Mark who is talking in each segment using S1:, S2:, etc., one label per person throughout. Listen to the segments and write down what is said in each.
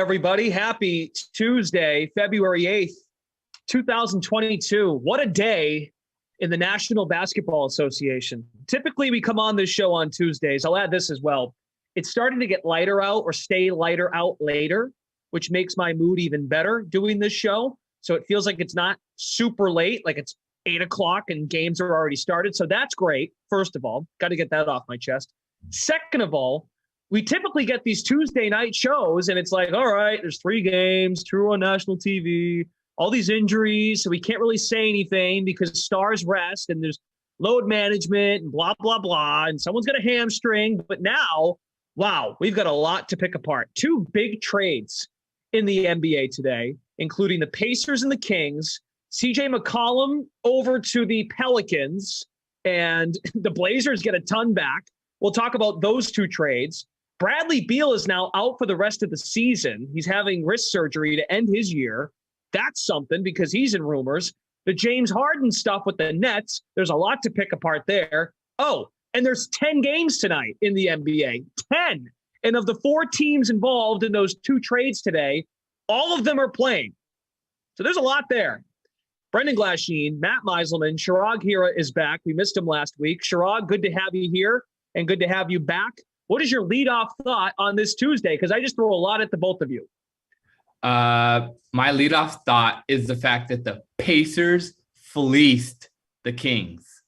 S1: everybody. Happy Tuesday, February 8th, 2022. What a day in the National Basketball Association. Typically, we come on this show on Tuesdays. I'll add this as well. It's starting to get lighter out or stay lighter out later, which makes my mood even better doing this show. So it feels like it's not super late, like it's 8 o'clock and games are already started. So that's great. First of all, got to get that off my chest. Second of all, we typically get these Tuesday night shows and it's like, all right, there's 3 games, 2 on national TV, all these injuries. So we can't really say anything because stars rest and there's load management and blah, blah, blah. And someone's got a hamstring. But now, wow, we've got a lot to pick apart. 2 big trades in the NBA today, including the Pacers and the Kings. CJ McCollum over to the Pelicans, and the Blazers get a ton back. We'll talk about those 2 trades. Bradley Beal is now out for the rest of the season. He's having wrist surgery to end his year. That's something because he's in rumors. The James Harden stuff with the Nets, there's a lot to pick apart there. Oh, and there's 10 games tonight in the NBA. 10. And of the 4 teams involved in those 2 trades today, all of them are playing. So there's a lot there. Brendan Glasheen, Matt Meiselman, Shirag Hira is back. We missed him last week. Shirag, good to have you here and good to have you back. What is your leadoff thought on this Tuesday? Because I just throw a lot at the both of you.
S2: My leadoff thought is the fact that the Pacers fleeced the Kings.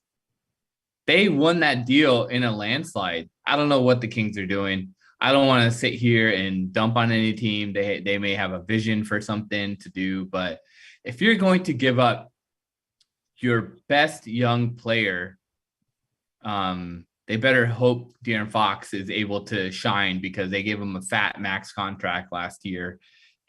S2: They won that deal in a landslide. I don't know what the Kings are doing. I don't want to sit here and dump on any team. They may have a vision for something to do, but if you're going to give up your best young player, they better hope De'Aaron Fox is able to shine because they gave him a fat max contract last year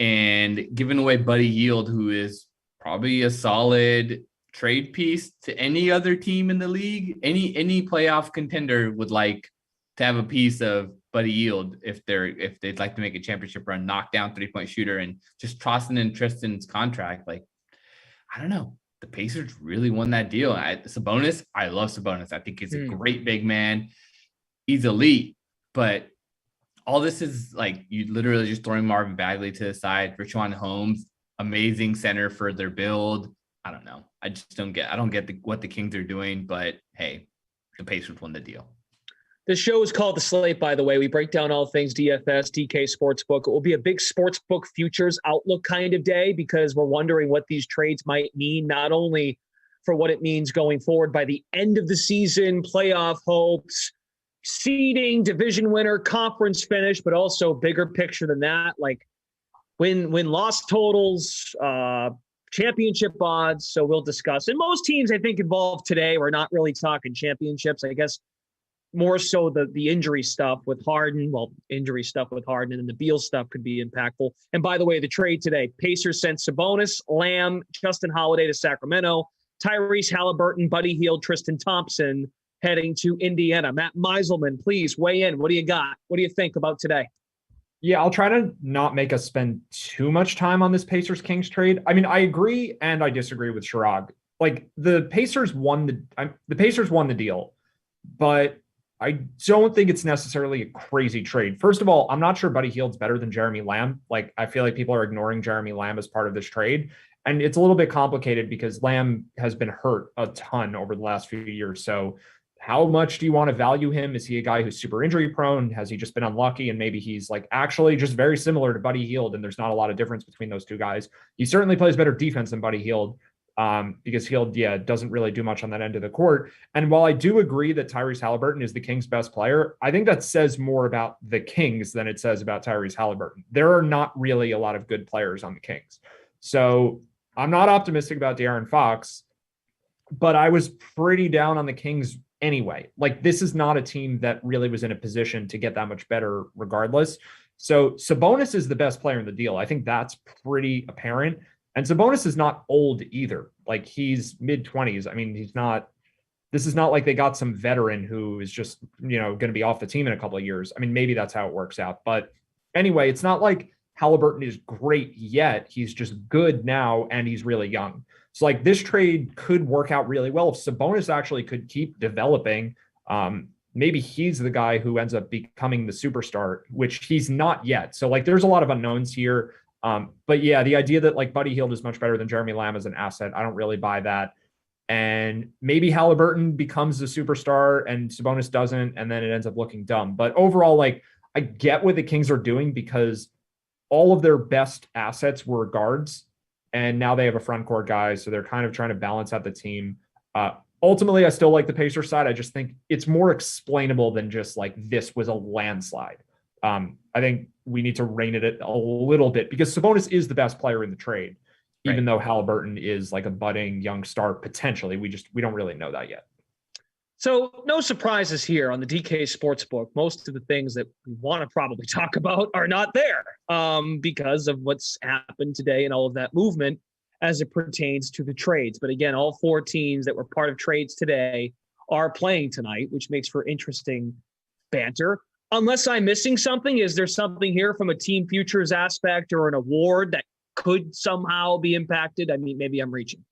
S2: and giving away Buddy Hield, who is probably a solid trade piece to any other team in the league. Any playoff contender would like to have a piece of Buddy Hield if they'd like to make a championship run, knock down 3-point shooter, and just tossing in Tristan's contract. Like, I don't know. The Pacers really won that deal. Sabonis, I love Sabonis. I think he's a great big man. He's elite, but all this is like you literally just throwing Marvin Bagley to the side. Richaun Holmes, amazing center for their build. I don't know. I don't get what the Kings are doing, but hey, the Pacers won the deal.
S1: The show is called The Slate, by the way. We break down all things DFS, DK Sportsbook. It will be a big sportsbook futures outlook kind of day because we're wondering what these trades might mean, not only for what it means going forward by the end of the season, playoff hopes, seeding, division winner, conference finish, but also bigger picture than that, like win-loss totals, championship odds. So we'll discuss. And most teams, I think, involved today, we're not really talking championships. I guess more so the injury stuff with Harden. Well, injury stuff with Harden and then the Beal stuff could be impactful. And by the way, the trade today, Pacers sent Sabonis, Lamb, Justin Holiday to Sacramento, Tyrese Halliburton, Buddy Hield, Tristan Thompson heading to Indiana. Matt Meiselman, please weigh in. What do you got? What do you think about today?
S3: Yeah, I'll try to not make us spend too much time on this Pacers-Kings trade. I mean, I agree and I disagree with Shirag. Like the Pacers won the deal, but I don't think it's necessarily a crazy trade. First of all, I'm not sure Buddy Hield's better than Jeremy Lamb. Like, I feel like people are ignoring Jeremy Lamb as part of this trade. And it's a little bit complicated because Lamb has been hurt a ton over the last few years. So how much do you want to value him? Is he a guy who's super injury prone? Has he just been unlucky? And maybe he's like actually just very similar to Buddy Hield. And there's not a lot of difference between those 2 guys. He certainly plays better defense than Buddy Hield. Because Hield, doesn't really do much on that end of the court. And while I do agree that Tyrese Halliburton is the Kings' best player, I think that says more about the Kings than it says about Tyrese Halliburton. There are not really a lot of good players on the Kings. So I'm not optimistic about De'Aaron Fox, but I was pretty down on the Kings anyway. Like, this is not a team that really was in a position to get that much better regardless. So Sabonis is the best player in the deal. I think that's pretty apparent. And Sabonis is not old either. Like, he's mid-20s. I mean, this is not like they got some veteran who is just, going to be off the team in a couple of years. I mean, maybe that's how it works out. But anyway, it's not like Halliburton is great yet. He's just good now, and he's really young. So, like, this trade could work out really well if Sabonis actually could keep developing maybe he's the guy who ends up becoming the superstar, which he's not yet. So like there's a lot of unknowns here. But yeah, the idea that like Buddy Hield is much better than Jeremy Lamb as an asset, I don't really buy that. And maybe Halliburton becomes the superstar and Sabonis doesn't, and then it ends up looking dumb. But overall, like I get what the Kings are doing because all of their best assets were guards, and now they have a front court guy, so they're kind of trying to balance out the team. Ultimately, I still like the Pacers side. I just think it's more explainable than just like this was a landslide. I think we need to rein it a little bit because Sabonis is the best player in the trade, even though Halliburton is like a budding young star potentially. We don't really know that yet.
S1: So no surprises here on the DK Sportsbook. Most of the things that we want to probably talk about are not there because of what's happened today and all of that movement as it pertains to the trades. But again, all 4 teams that were part of trades today are playing tonight, which makes for interesting banter. Unless I'm missing something, is there something here from a team futures aspect or an award that could somehow be impacted? I mean, maybe I'm reaching.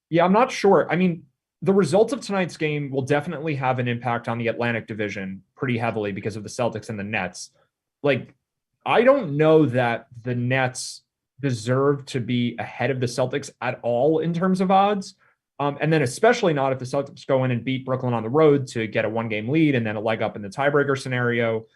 S3: Yeah, I'm not sure. I mean, the results of tonight's game will definitely have an impact on the Atlantic Division pretty heavily because of the Celtics and the Nets. Like, I don't know that the Nets deserve to be ahead of the Celtics at all in terms of odds. And then especially not if the Celtics go in and beat Brooklyn on the road to get a 1-game lead and then a leg up in the tiebreaker scenario,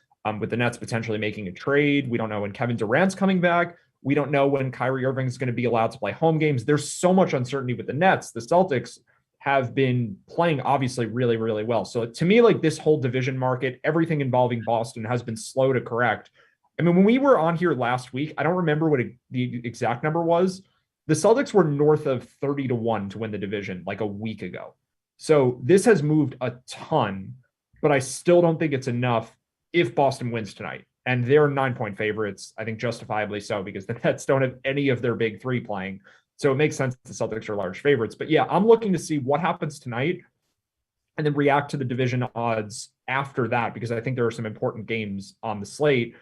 S3: with the Nets potentially making a trade. We don't know when Kevin Durant's coming back. We don't know when Kyrie Irving is going to be allowed to play home games. There's so much uncertainty with the Nets. The Celtics have been playing obviously really, really well. So to me, like this whole division market, everything involving Boston has been slow to correct. I mean, when we were on here last week, I don't remember what the exact number was. The Celtics were north of 30-1 to win the division like a week ago. So this has moved a ton, but I still don't think it's enough if Boston wins tonight. And they're 9-point favorites, I think justifiably so, because the Nets don't have any of their big 3 playing. So it makes sense the Celtics are large favorites. But yeah, I'm looking to see what happens tonight and then react to the division odds after that, because I think there are some important games on the slate.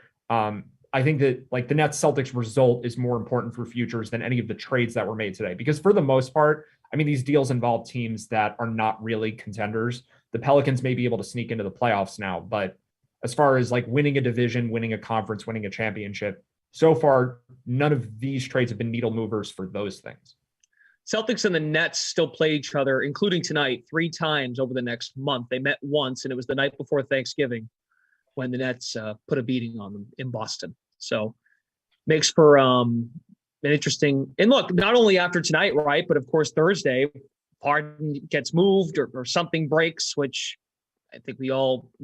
S3: I think that like the Nets Celtics result is more important for futures than any of the trades that were made today, because for the most part, I mean, these deals involve teams that are not really contenders. The Pelicans may be able to sneak into the playoffs now, but as far as like winning a division, winning a conference, winning a championship, so far, none of these trades have been needle movers for those things.
S1: Celtics and the Nets still play each other, including tonight, 3 times over the next month. They met once, and it was the night before Thanksgiving when the Nets put a beating on them in Boston. So makes for an interesting – and look, not only after tonight, right, but of course Thursday, Harden gets moved or something breaks, which I think we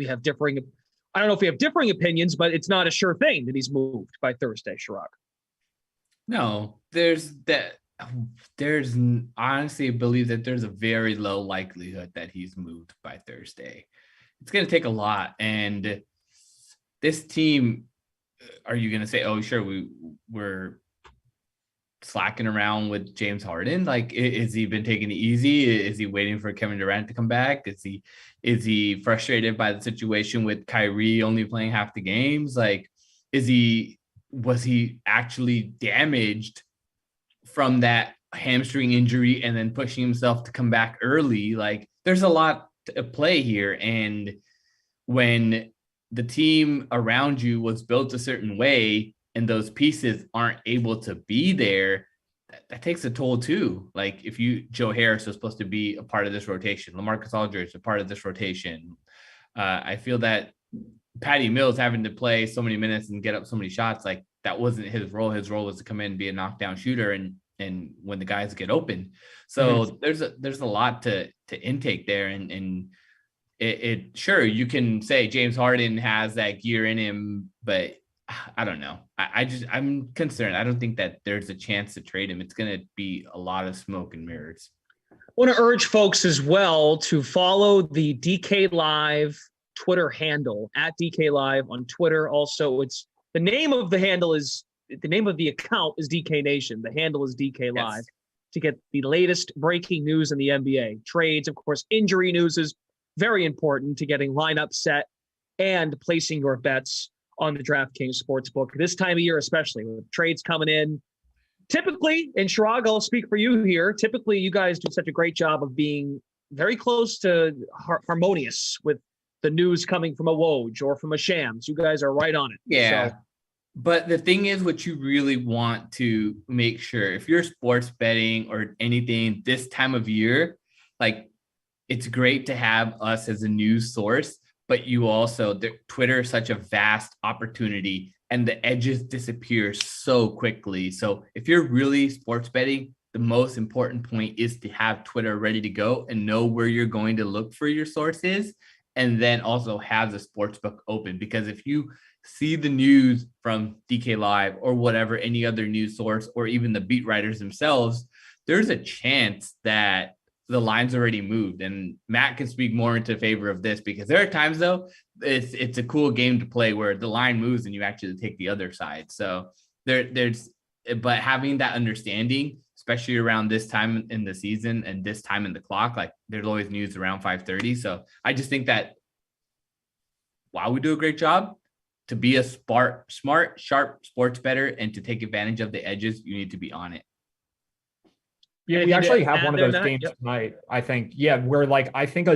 S1: have differing – I don't know if we have differing opinions, but it's not a sure thing that he's moved by Thursday, Chirag.
S2: No, there's honestly believe that there's a very low likelihood that he's moved by Thursday. It's going to take a lot. And this team, are you going to say, oh, sure, we're slacking around with James Harden? Like, is he been taking it easy? Is he waiting for Kevin Durant to come back? Is he frustrated by the situation with Kyrie only playing half the games? Like, was he actually damaged from that hamstring injury and then pushing himself to come back early? Like, there's a lot to play here. And when the team around you was built a certain way and those pieces aren't able to be there, that takes a toll too. Like if Joe Harris was supposed to be a part of this rotation, LaMarcus Aldridge a part of this rotation. I feel that Patty Mills having to play so many minutes and get up so many shots, like that wasn't his role. His role was to come in and be a knockdown shooter and when the guys get open. So there's a lot to intake there. And it sure, you can say James Harden has that gear in him, but I don't know. I'm concerned. I don't think that there's a chance to trade him. It's going to be a lot of smoke and mirrors.
S1: I want to urge folks as well to follow the DK Live Twitter handle at DK Live on Twitter. Also, the name of the account is DK Nation. The handle is DK Live to get the latest breaking news in the NBA. Trades, of course, injury news is very important to getting lineup set and placing your bets on the DraftKings Sportsbook this time of year, especially with trades coming in. Typically, and Chirag, I'll speak for you here, typically you guys do such a great job of being very close to harmonious with the news coming from a Woj or from a Shams. You guys are right on it.
S2: Yeah.
S1: So,
S2: but the thing is, what you really want to make sure, if you're sports betting or anything this time of year, like it's great to have us as a news source, but you also, Twitter is such a vast opportunity and the edges disappear so quickly. So if you're really sports betting, the most important point is to have Twitter ready to go and know where you're going to look for your sources, and then also have the sports book open. Because if you see the news from DK Live or whatever, any other news source, or even the beat writers themselves, there's a chance that the line's already moved. And Matt can speak more into favor of this, because there are times though, it's a cool game to play where the line moves and you actually take the other side. So but having that understanding, especially around this time in the season and this time in the clock, like there's always news around 5:30. So I just think that while we do a great job, to be a smart, sharp sports bettor and to take advantage of the edges, you need to be on it.
S3: Yeah, we actually have one of those games tonight, I think. Yeah, where like I think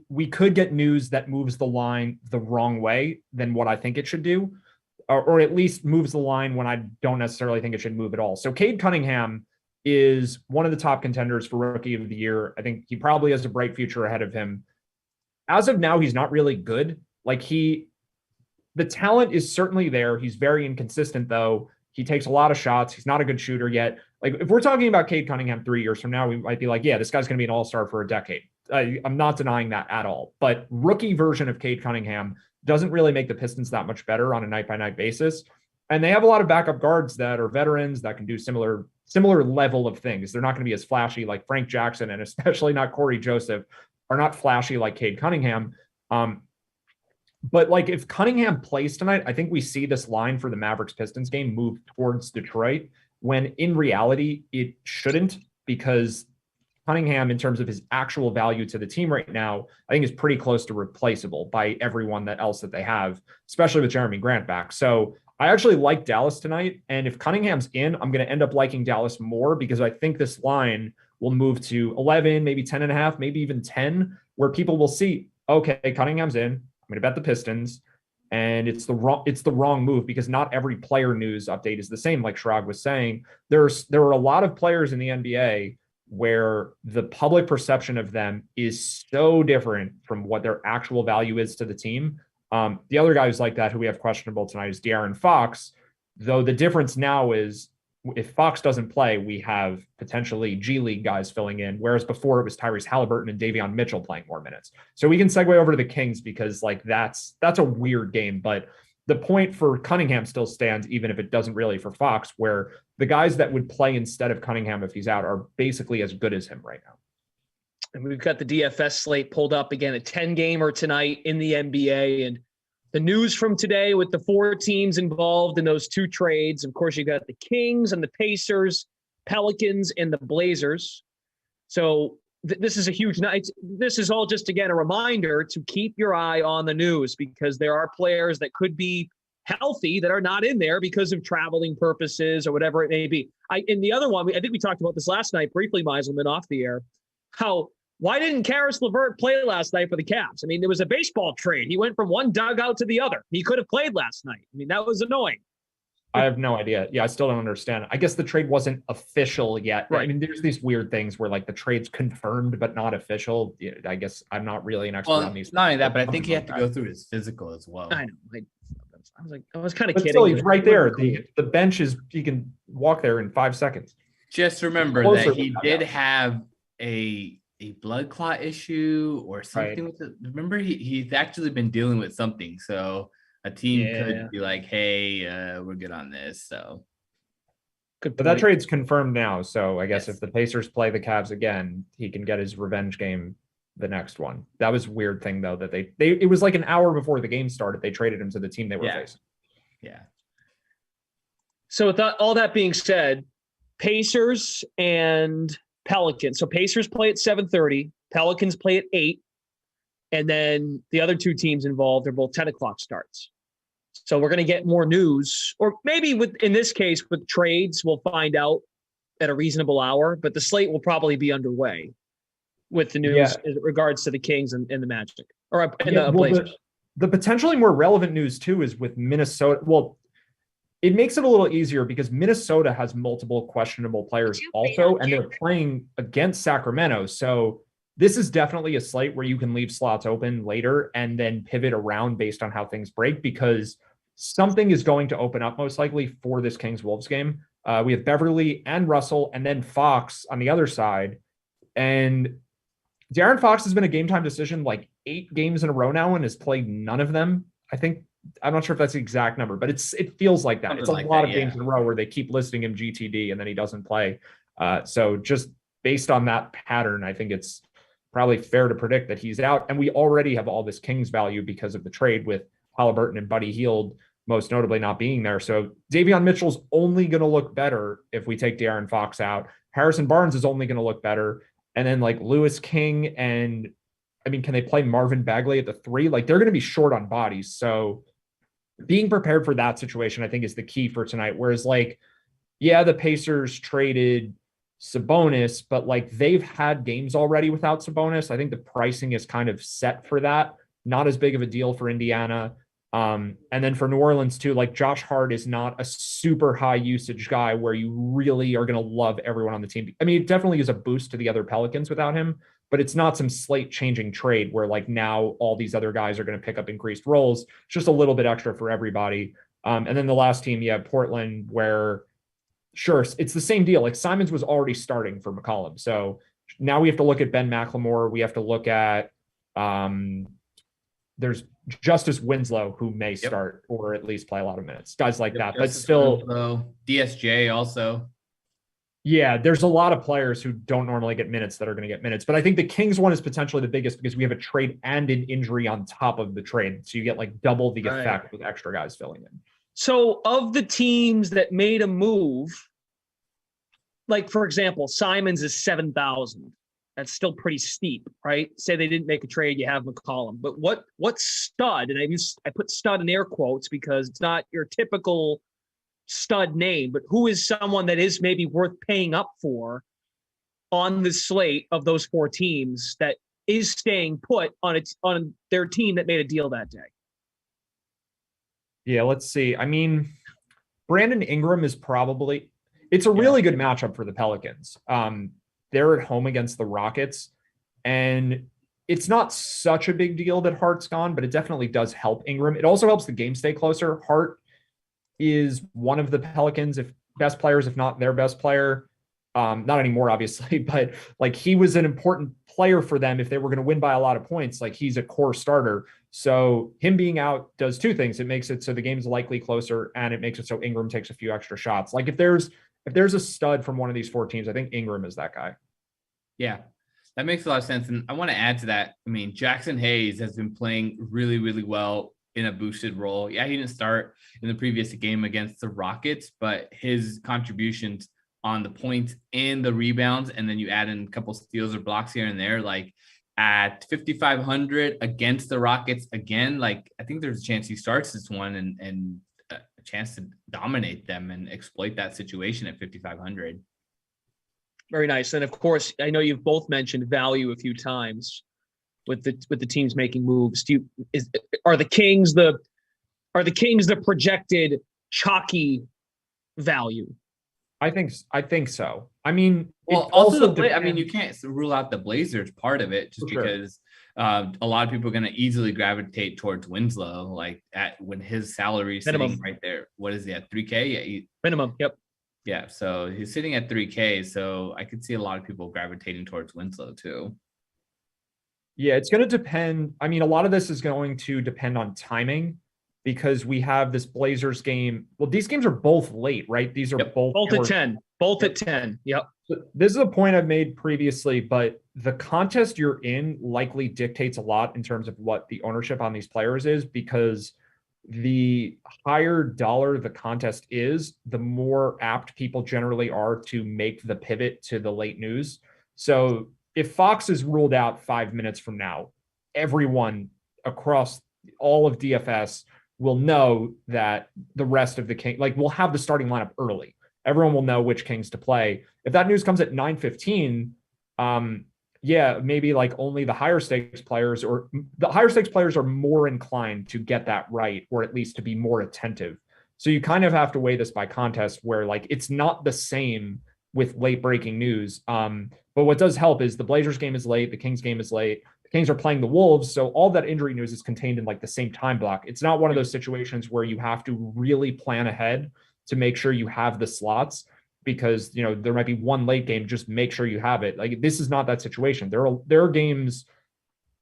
S3: we could get news that moves the line the wrong way than what I think it should do, or at least moves the line when I don't necessarily think it should move at all. So Cade Cunningham is one of the top contenders for Rookie of the Year. I think he probably has a bright future ahead of him. As of now, he's not really good. Like the talent is certainly there. He's very inconsistent though. He takes a lot of shots. He's not a good shooter yet. Like if we're talking about Cade Cunningham 3 years from now, we might be like, yeah, this guy's going to be an all-star for a decade. I'm not denying that at all. But rookie version of Cade Cunningham doesn't really make the Pistons that much better on a night-by-night basis. And they have a lot of backup guards that are veterans that can do similar level of things. They're not going to be as flashy like Frank Jackson, and especially not Corey Joseph, are not flashy like Cade Cunningham. But like if Cunningham plays tonight, I think we see this line for the Mavericks Pistons game move towards Detroit, when in reality it shouldn't, because Cunningham, in terms of his actual value to the team right now, I think is pretty close to replaceable by everyone else that they have, especially with Jeremy Grant back. So I actually like Dallas tonight. And if Cunningham's in, I'm going to end up liking Dallas more, because I think this line will move to 11, maybe 10.5, maybe even 10, where people will see, okay, Cunningham's in. I'm going to bet the Pistons, and it's the wrong move, because not every player news update is the same. Like Shrag was saying, there are a lot of players in the NBA where the public perception of them is so different from what their actual value is to the team. The other guy who's like that, who we have questionable tonight, is De'Aaron Fox, though the difference now is if Fox doesn't play, we have potentially G League guys filling in, whereas before it was Tyrese Halliburton and Davion Mitchell playing more minutes. So we can segue over to the Kings, because like that's a weird game, but the point for Cunningham still stands, even if it doesn't really for Fox, where the guys that would play instead of Cunningham if he's out are basically as good as him right now.
S1: And we've got the DFS slate pulled up again, a 10-gamer tonight in the NBA, and the news from today with the 4 teams involved in those 2 trades. Of course, you got the Kings and the Pacers, Pelicans and the Blazers. So this is a huge night. This is all just, again, a reminder to keep your eye on the news, because there are players that could be healthy that are not in there because of traveling purposes or whatever it may be. In the other one, I think we talked about this last night briefly, Meiselman, off the air, why didn't Karis LeVert play last night for the Cavs? I mean, there was a baseball trade. He went from one dugout to the other. He could have played last night. I mean, that was annoying.
S3: I have no idea. Yeah, I still don't understand. I guess the trade wasn't official yet.
S1: Right.
S3: I mean, there's these weird things where like the trade's confirmed but not official. Yeah, I guess I'm not really an expert on these.
S2: Not only that, but I think he had to go through his physical as well.
S1: I know. I was kind of kidding.
S3: Still, he's right there. The bench is, he can walk there in 5 seconds.
S2: Just remember that he did have a blood clot issue or something with it. Remember, he's actually been dealing with something. So a team could be like, hey, we're good on this. So
S3: but that trade's confirmed now. So I guess if the Pacers play the Cavs again, he can get his revenge game, the next one. That was a weird thing though, that they it was like an hour before the game started, they traded him to the team they were facing.
S2: Yeah.
S1: So with all that being said, Pacers and Pelicans. So Pacers play at 7:30, Pelicans play at 8, and then the other 2 teams involved are both 10 o'clock starts. So we're going to get more news, or maybe in this case with trades, we'll find out at a reasonable hour, but the slate will probably be underway. with the news in regards to the Kings and the Magic or the
S3: well,
S1: Blazers.
S3: The potentially more relevant news too is with Minnesota. Well, it makes it a little easier because Minnesota has multiple questionable players also, and they're playing against Sacramento. So this is definitely a slate where you can leave slots open later and then pivot around based on how things break, because something is going to open up most likely for this Kings-Wolves game. We have Beverly and Russell and then Fox on the other side. And De'Aaron Fox has been a game time decision like 8 games in a row now and has played none of them. I think, I'm not sure if that's the exact number, but it feels like that. It's a lot of games in a row where they keep listing him GTD and then he doesn't play. So just based on that pattern, I think it's probably fair to predict that he's out. And we already have all this Kings value because of the trade with Halliburton and Buddy Hield, most notably not being there. So Davion Mitchell's only going to look better if we take De'Aaron Fox out. Harrison Barnes is only going to look better. And then like Lewis King and, I mean, can they play Marvin Bagley at the 3? Like they're going to be short on bodies. So being prepared for that situation, I think, is the key for tonight. Whereas like, yeah, the Pacers traded Sabonis, but like they've had games already without Sabonis. I think the pricing is kind of set for that. Not as big of a deal for Indiana. And then for New Orleans too, like Josh Hart is not a super high usage guy where you really are going to love everyone on the team. I mean, it definitely is a boost to the other Pelicans without him, but it's not some slate changing trade where like now all these other guys are going to pick up increased roles. It's just a little bit extra for everybody. And then the last team, you have Portland, where sure, it's the same deal. Like Simons was already starting for McCollum. So now we have to look at Ben McLemore. We have to look at, there's Justice Winslow, who may start or at least play a lot of minutes. Guys like that, but still
S2: DSJ also.
S3: Yeah, there's a lot of players who don't normally get minutes that are going to get minutes. But I think the Kings one is potentially the biggest because we have a trade and an injury on top of the trade. So you get like double the effect with extra guys filling in.
S1: So of the teams that made a move, like for example, Simons is 7,000. That's still pretty steep, right? Say they didn't make a trade, you have McCollum. But what stud, and I put stud in air quotes because it's not your typical stud name, but who is someone that is maybe worth paying up for on the slate of those 4 teams that is staying put on their team that made a deal that day?
S3: Yeah, let's see. I mean, Brandon Ingram is probably, it's a really good matchup for the Pelicans. They're at home against the Rockets, and it's not such a big deal that Hart's gone, but it definitely does help Ingram. It also helps the game stay closer. Hart is one of the Pelicans' best players, if not their best player. Not anymore, obviously, but like he was an important player for them if they were going to win by a lot of points. Like he's a core starter. So him being out does 2 things. It makes it so the game's likely closer, and it makes it so Ingram takes a few extra shots. Like if there's a stud from one of these 4 teams, I think Ingram is that guy.
S2: Yeah, that makes a lot of sense. And I want to add to that. I mean, Jackson Hayes has been playing really, really well in a boosted role. Yeah, he didn't start in the previous game against the Rockets, but his contributions on the points and the rebounds, and then you add in a couple steals or blocks here and there, like at 5,500 against the Rockets again, like I think there's a chance he starts this one and a chance to dominate them and exploit that situation at 5,500.
S1: Very nice. And of course, I know you've both mentioned value a few times with the teams making moves. Are the Kings the projected chalky value?
S3: I think so. I mean,
S2: well, also I mean, you can't rule out the Blazers part of it just because a lot of people are going to easily gravitate towards Winslow, like when his salary is sitting right there. What is he at? 3K? Yeah,
S1: minimum. Yep.
S2: Yeah, so he's sitting at 3K, so I could see a lot of people gravitating towards Winslow too.
S3: Yeah, it's going to depend. I mean, a lot of this is going to depend on timing because we have this Blazers game. Well, these games are both late, right? These are both
S1: at 10. Both at 10. Yep.
S3: This is a point I've made previously, but the contest you're in likely dictates a lot in terms of what the ownership on these players is, because the higher dollar the contest is, the more apt people generally are to make the pivot to the late news. So if Fox is ruled out 5 minutes from now, everyone across all of DFS will know that the rest of the King, like we'll have the starting lineup early. Everyone will know which Kings to play. If that news comes at 9:15, yeah, maybe like only the higher stakes players or the higher stakes players are more inclined to get that right, or at least to be more attentive. So you kind of have to weigh this by contest where like it's not the same with late breaking news. But what does help is the Blazers game is late, the Kings game is late. The Kings are playing the Wolves, so all that injury news is contained in like the same time block. It's not one of those situations where you have to really plan ahead to make sure you have the slots because there might be one late game. Just make sure you have it. Like this is not that situation. There are games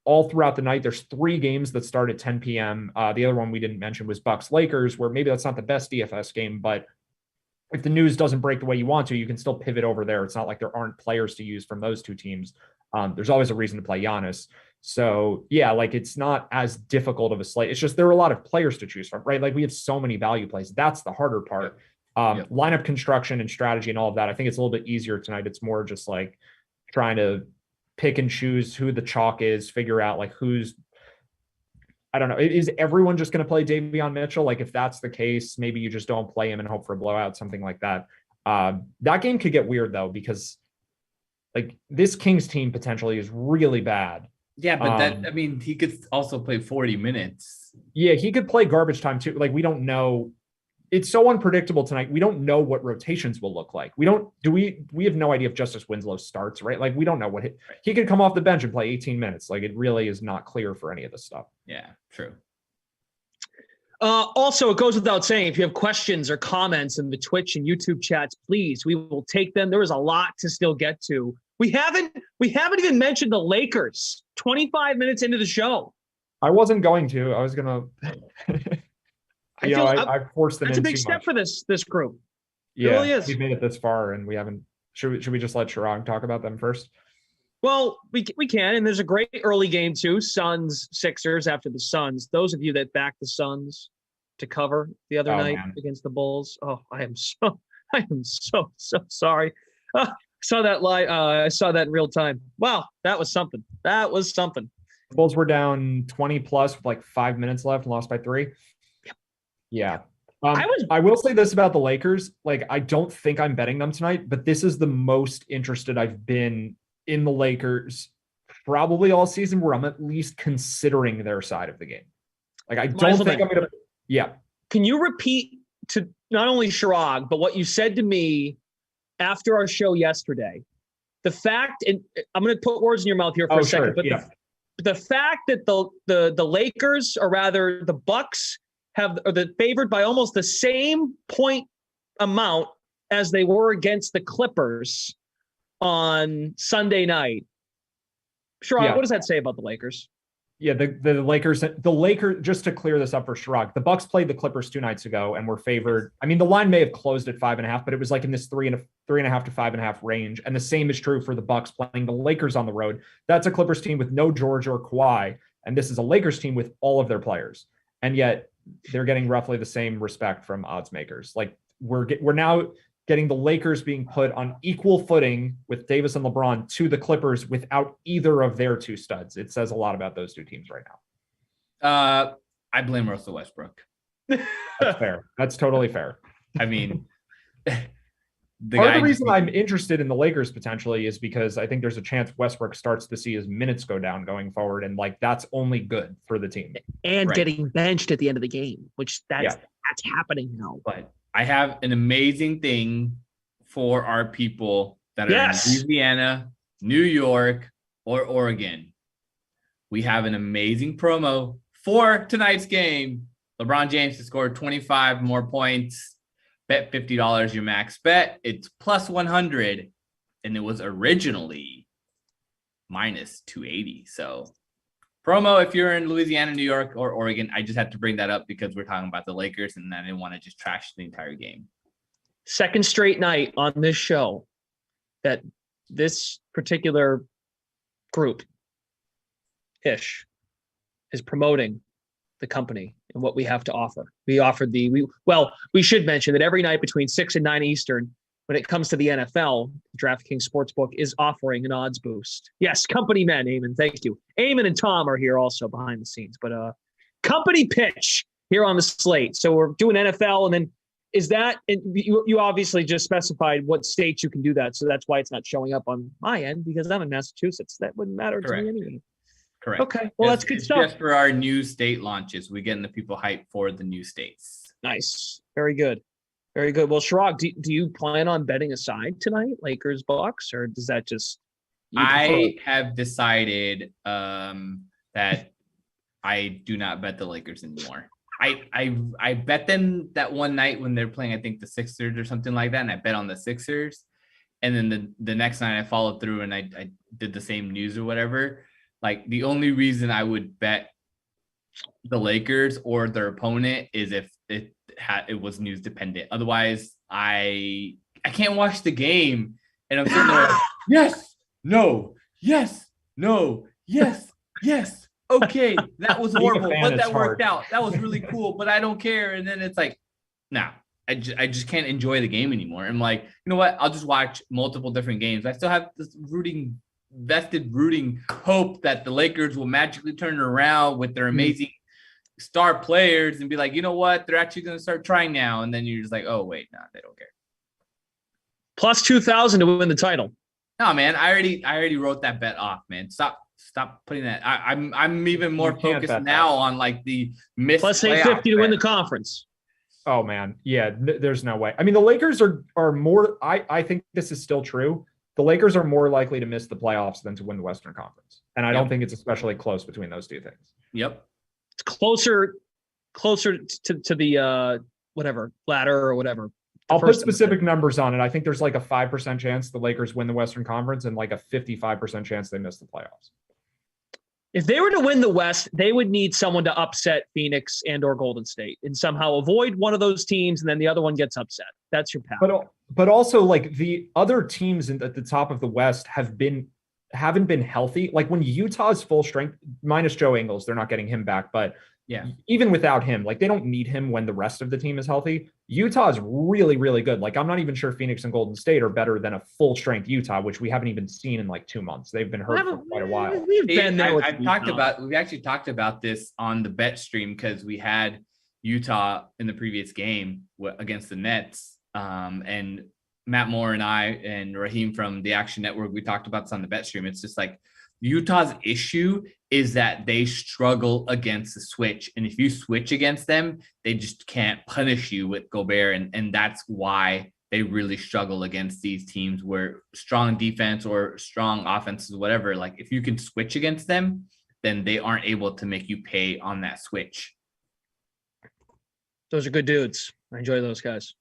S3: all throughout the night. There's 3 games that start at 10 p.m. The other one we didn't mention was Bucks Lakers, where maybe that's not the best DFS game, but if the news doesn't break the way you want to, you can still pivot over there. It's not like there aren't players to use from those 2 teams. There's always a reason to play Giannis. So yeah, like it's not as difficult of a slate. It's just there are a lot of players to choose from, right? Like we have so many value plays. That's the harder part. Lineup construction and strategy and all of that. I think it's a little bit easier tonight. It's more just like trying to pick and choose who the chalk is, figure out like I don't know. Is everyone just going to play Davion Mitchell? Like if that's the case, maybe you just don't play him and hope for a blowout, something like that. That game could get weird though, because like this Kings team potentially is really bad.
S2: Yeah, but he could also play 40 minutes.
S3: Yeah, he could play garbage time too. Like we don't know. It's so unpredictable tonight. We don't know what rotations will look like. We have no idea if Justice Winslow starts, right? Like we don't know what he could come off the bench and play 18 minutes. Like it really is not clear for any of this stuff.
S2: Yeah, true.
S1: Also, it goes without saying, if you have questions or comments in the Twitch and YouTube chats, please, we will take them. There is a lot to still get to. We haven't even mentioned the Lakers 25 minutes into the show.
S3: I wasn't going to. I was going to. I forced them in too much. That's a big step
S1: for this group.
S3: Yeah,
S1: it really is.
S3: We've made it this far, and we haven't. Should we just let Chirag talk about them first?
S1: Well, we can, and there's a great early game too. Suns Sixers after the Suns. Those of you that backed the Suns to cover the other night against the Bulls. Oh, I am so sorry. I saw that live. I saw that in real time. Wow, that was something. The
S3: Bulls were down 20 plus with like 5 minutes left and lost by 3. Yeah. I will say this about the Lakers. Like, I don't think I'm betting them tonight, but this is the most interested I've been in the Lakers probably all season, where I'm at least considering their side of the game. Like, I don't think I'm going to. Yeah.
S1: Can you repeat to not only Chirag, but what you said to me after our show yesterday? The fact, and I'm going to put words in your mouth here for a second, but the fact that the Lakers, or rather the Bucks, are favored by almost the same point amount as they were against the Clippers on Sunday night. Chirag, what does that say about the Lakers?
S3: Yeah, the Lakers, just to clear this up for Chirag, the Bucks played the Clippers 2 nights ago and were favored. I mean, the line may have closed at 5.5, but it was like in this 3.5 to 5.5 range. And the same is true for the Bucks playing the Lakers on the road. That's a Clippers team with no George or Kawhi, and this is a Lakers team with all of their players. And yet they're getting roughly the same respect from odds makers. Like we're now getting the Lakers being put on equal footing with Davis and LeBron to the Clippers without either of their 2 studs. It says a lot about those 2 teams right
S2: now. I blame Russell Westbrook.
S3: That's fair. That's totally fair.
S2: I mean,
S3: part of the reason I'm interested in the Lakers potentially is because I think there's a chance Westbrook starts to see his minutes go down going forward. And like, that's only good for the team.
S1: And getting benched at the end of the game, which that's happening now.
S2: But I have an amazing thing for our people that are in Louisiana, New York, or Oregon. We have an amazing promo for tonight's game. LeBron James has scored 25 more points. Bet $50 your max bet. It's plus 100, and it was originally minus 280. So promo if you're in Louisiana, New York, or Oregon. I just had to bring that up because we're talking about the Lakers, and I didn't want to just trash the entire game.
S1: Second straight night on this show that this particular group is promoting the company and what we have to offer. We offered we should mention that every night between 6 and 9 Eastern, when it comes to the NFL, DraftKings Sportsbook is offering an odds boost. Yes, company men, Eamon, thank you. Eamon and Tom are here also behind the scenes, but company pitch here on the slate. So we're doing NFL, and then Is that, and you obviously just specified what states you can do that. So that's why it's not showing up on my end because I'm in Massachusetts. That wouldn't matter to me anyway.
S2: Correct.
S1: Okay. Well, that's good stuff.
S2: Just for our new state launches, we getting the people hyped for the new states.
S1: Nice. Very good. Very good. Well, Shirag, do you plan on betting a side tonight, Lakers Bucks, or does that just?
S2: I have decided that I do not bet the Lakers anymore. I bet them that one night when they're playing, I think the Sixers or something like that, and I bet on the Sixers. And then the next night I followed through and I did the same news or whatever. Like the only reason I would bet the Lakers or their opponent is if it was news dependent. Otherwise, I can't watch the game and I'm sitting there like, yes, no, yes, no, yes, yes. Okay, that was horrible, but that worked out. That was really cool, but I don't care. And then it's like, nah, I just can't enjoy the game anymore. I'm like, you know what? I'll just watch multiple different games. I still have this vested rooting hope that the Lakers will magically turn it around with their amazing star players and be like, you know what? They're actually going to start trying now. And then you're just like, oh, wait, no, they don't care.
S1: Plus 2,000 to win the title.
S2: No, man, I already wrote that bet off, man. Stop putting that. I'm even more focused now on like the missed
S1: plus 850 to win the conference.
S3: Oh man, yeah, there's no way. I mean, the Lakers are more. I think this is still true. The Lakers are more likely to miss the playoffs than to win the Western Conference, and I don't think it's especially close between those two things.
S2: Yep,
S1: it's closer to the whatever ladder or whatever.
S3: I'll put specific numbers on it. I think there's like a 5% chance the Lakers win the Western Conference and like a 55% chance they miss the playoffs.
S1: If they were to win the West, they would need someone to upset Phoenix and or Golden State and somehow avoid one of those teams, and then the other one gets upset. That's your path.
S3: But also, like the other teams at the top of the West haven't been healthy. Like when Utah's full strength, minus Joe Ingles, they're not getting him back. But
S2: yeah,
S3: even without him, like they don't need him when the rest of the team is healthy. Utah is really, really good. Like I'm not even sure Phoenix and Golden State are better than a full strength Utah, which we haven't even seen in like 2 months. They've been hurt for quite a while.
S2: We've actually talked about this on the bet stream because we had Utah in the previous game against the Nets. And Matt Moore and I and Raheem from the Action Network, we talked about this on the bet stream. It's just like Utah's issue is that they struggle against the switch. And if you switch against them, they just can't punish you with Gobert. And that's why they really struggle against these teams where strong defense or strong offenses, whatever, like if you can switch against them, then they aren't able to make you pay on that switch.
S1: Those are good dudes. I enjoy those guys.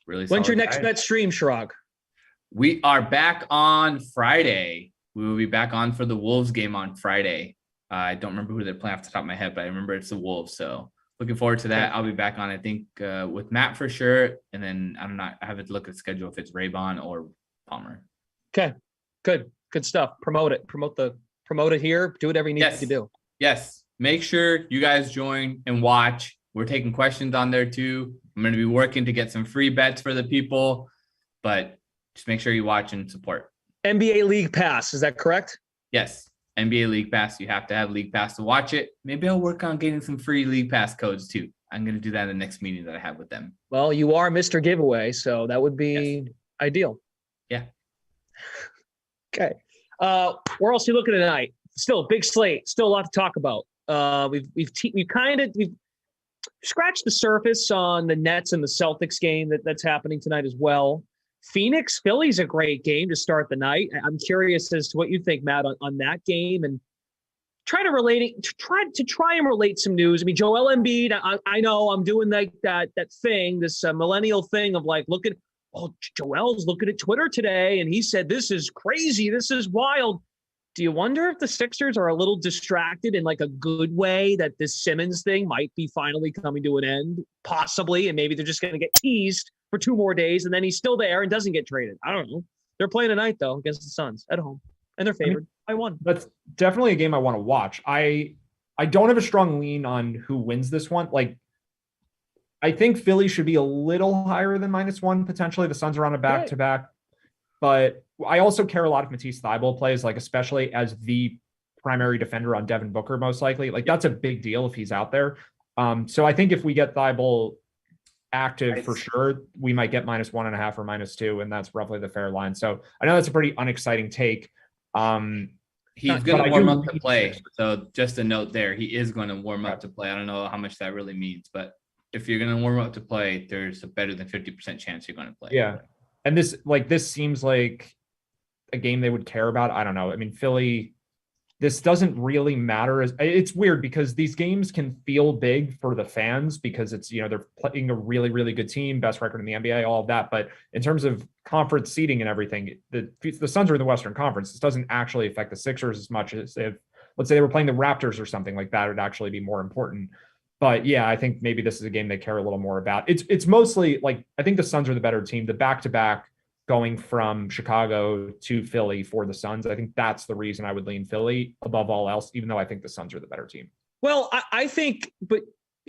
S2: Really.
S1: When's your next bet stream, Shirag?
S2: We are back on Friday. We will be back on for the Wolves game on Friday. I don't remember who they're playing off the top of my head, but I remember it's the Wolves. So looking forward to that. I'll be back on, I think, with Matt for sure. And then I have to look at the schedule if it's Raybon or Palmer.
S1: Okay. Good stuff. Promote it. Promote it here. Do whatever you need to do.
S2: Yes. Make sure you guys join and watch. We're taking questions on there too. I'm going to be working to get some free bets for the people, but just make sure you watch and support.
S1: NBA League Pass, is that correct?
S2: Yes. NBA League Pass. You have to have League Pass to watch it. Maybe I'll work on getting some free League Pass codes too. I'm going to do that in the next meeting that I have with them.
S1: Well, you are Mr. Giveaway, so that would be ideal.
S2: Yeah.
S1: Okay. Where else are you looking tonight? Still big slate. Still a lot to talk about. We've scratched the surface on the Nets and the Celtics game that's happening tonight as well. Phoenix, Philly's a great game to start the night. I'm curious as to what you think, Matt, on that game, and try and relate some news. I mean, Joel Embiid, I know I'm doing like that thing, this millennial thing of like, Joel's looking at Twitter today, and he said, this is crazy. This is wild. Do you wonder if the Sixers are a little distracted in like a good way that this Simmons thing might be finally coming to an end, possibly, and maybe they're just going to get teased for 2 more days, and then he's still there and doesn't get traded? I don't know. They're playing tonight, though, against the Suns at home, and they're favored by 1.
S3: That's definitely a game I want to watch. I don't have a strong lean on who wins this one. Like, I think Philly should be a little higher than -1, potentially. The Suns are on a back-to-back. But I also care a lot if Matisse Thybulle plays, like especially as the primary defender on Devin Booker, most likely. Like that's a big deal if he's out there. So I think if we get Thybulle active for sure, we might get -1.5 or -2, and that's roughly the fair line. So I know that's a pretty unexciting take.
S2: He's going to warm up to play. So just a note there, he is going to warm up to play. I don't know how much that really means, but if you're going to warm up to play, there's a better than 50% chance you're going to play.
S3: Yeah. And this seems like a game they would care about. I don't know. I mean, Philly, this doesn't really matter. It's weird because these games can feel big for the fans because it's, they're playing a really, really good team, best record in the NBA, all of that. But in terms of conference seeding and everything, the Suns are in the Western Conference. This doesn't actually affect the Sixers as much as if, let's say, they were playing the Raptors or something like that, it would actually be more important. But yeah, I think maybe this is a game they care a little more about. It's mostly like, I think the Suns are the better team. The back-to-back going from Chicago to Philly for the Suns, I think that's the reason I would lean Philly above all else, even though I think the Suns are the better team.
S1: Well, I think, but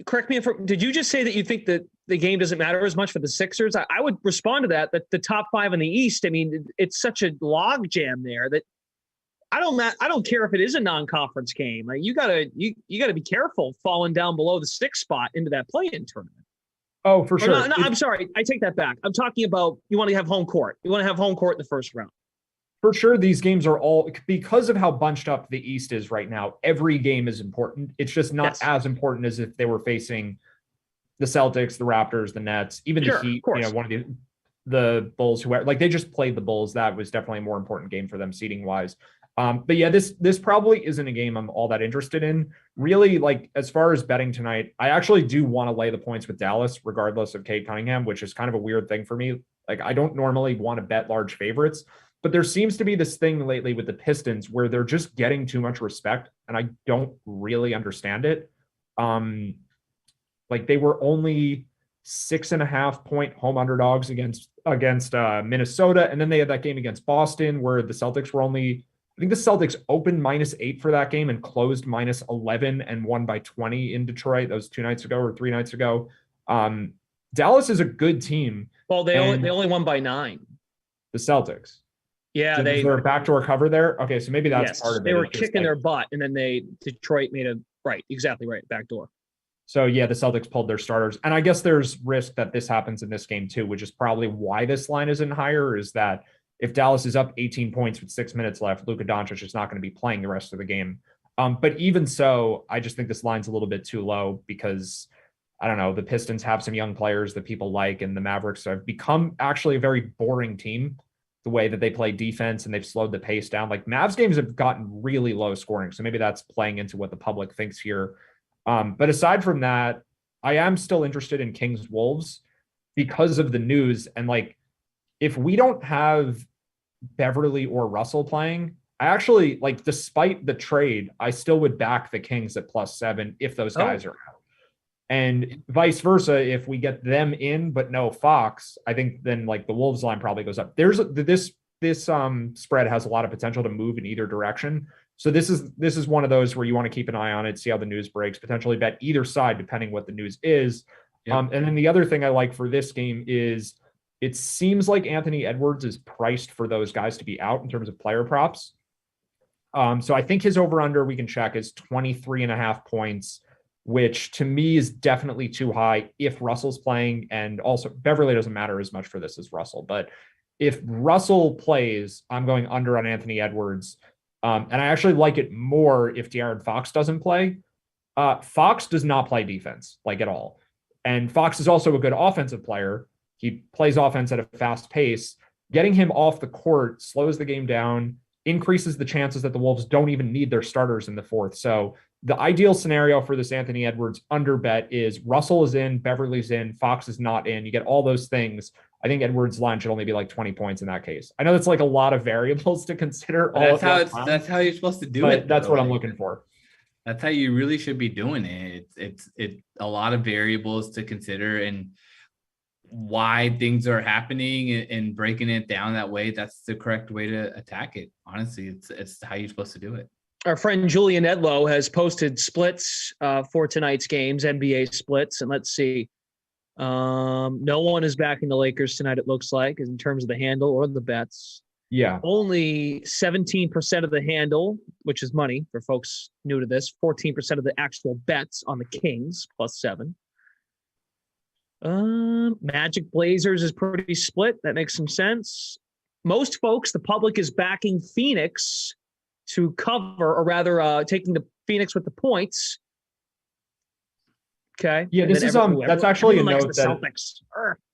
S1: correct me if did you just say that you think that the game doesn't matter as much for the Sixers? I would respond to that the top 5 in the East, I mean, it's such a log jam there that I don't care if it is a non-conference game. Like you gotta be careful falling down below the 6th spot into that play-in tournament.
S3: Oh, for sure.
S1: No, I'm sorry. I take that back. I'm talking about you want to have home court. You want to have home court in the first round.
S3: For sure, these games are all, because of how bunched up the East is right now, every game is important. It's just not as important as if they were facing the Celtics, the Raptors, the Nets, even the Heat, one of the Bulls, who like they just played the Bulls. That was definitely a more important game for them seeding wise. But yeah, this probably isn't a game I'm all that interested in. Really, like as far as betting tonight, I actually do want to lay the points with Dallas, regardless of Cade Cunningham, which is kind of a weird thing for me. Like I don't normally want to bet large favorites, but there seems to be this thing lately with the Pistons where they're just getting too much respect, and I don't really understand it. Like they were only 6.5 point home underdogs against Minnesota, and then they had that game against Boston where the Celtics were only. I think the Celtics opened -8 for that game and closed -11 and won by 20 in Detroit. That was 2 nights ago or 3 nights ago. Dallas is a good team.
S1: Well, they only won by 9.
S3: The Celtics.
S1: Yeah,
S3: they were a backdoor cover there. Okay, so maybe that's part of it.
S1: They were kicking their butt, and then Detroit made exactly right, backdoor.
S3: So yeah, the Celtics pulled their starters, and I guess there's risk that this happens in this game too, which is probably why this line isn't higher. Is that if Dallas is up 18 points with 6 minutes left, Luka Doncic is not going to be playing the rest of the game. But even so, I just think this line's a little bit too low because, I don't know, the Pistons have some young players that people like, and the Mavericks have become actually a very boring team, the way that they play defense, and they've slowed the pace down. Like Mavs games have gotten really low scoring, so maybe that's playing into what the public thinks here. But aside from that, I am still interested in Kings Wolves because of the news, and like, if we don't have Beverly or Russell playing, I actually, like, despite the trade, I still would back the Kings at +7 if those guys are out. And vice versa, if we get them in, but no Fox, I think then like the Wolves line probably goes up. There's this spread has a lot of potential to move in either direction. So this is one of those where you want to keep an eye on it, see how the news breaks, potentially bet either side depending what the news is. Yep. And then the other thing I like for this game is it seems like Anthony Edwards is priced for those guys to be out in terms of player props. So I think his over-under, we can check, is 23.5 points, which to me is definitely too high if Russell's playing. And also Beverly doesn't matter as much for this as Russell. But if Russell plays, I'm going under on Anthony Edwards. And I actually like it more if De'Aaron Fox doesn't play. Fox does not play defense, like at all. And Fox is also a good offensive player. He plays offense at a fast pace. Getting him off the court slows the game down, increases the chances that the Wolves don't even need their starters in the fourth. So the ideal scenario for this Anthony Edwards under bet is Russell is in, Beverly's in, Fox is not in. You get all those things. I think Edwards' line should only be like 20 points in that case. I know that's like a lot of variables to consider.
S2: That's how you're supposed to do it.
S3: That's what I'm looking for.
S2: That's how you really should be doing it. It's a lot of variables to consider, and why things are happening and breaking it down that way. That's the correct way to attack it. Honestly, it's how you're supposed to do it.
S1: Our friend Julian Edlow has posted splits for tonight's games, NBA splits. And let's see. No one is backing the Lakers tonight, it looks like, in terms of the handle or the bets.
S3: Yeah.
S1: Only 17% of the handle, which is money for folks new to this, 14% of the actual bets on the Kings, +7. Magic Blazers is pretty split. That makes some sense. Most folks, the public is backing Phoenix to cover, or rather, taking the Phoenix with the points. Okay.
S3: Yeah, this is that's actually a note that
S1: Celtics.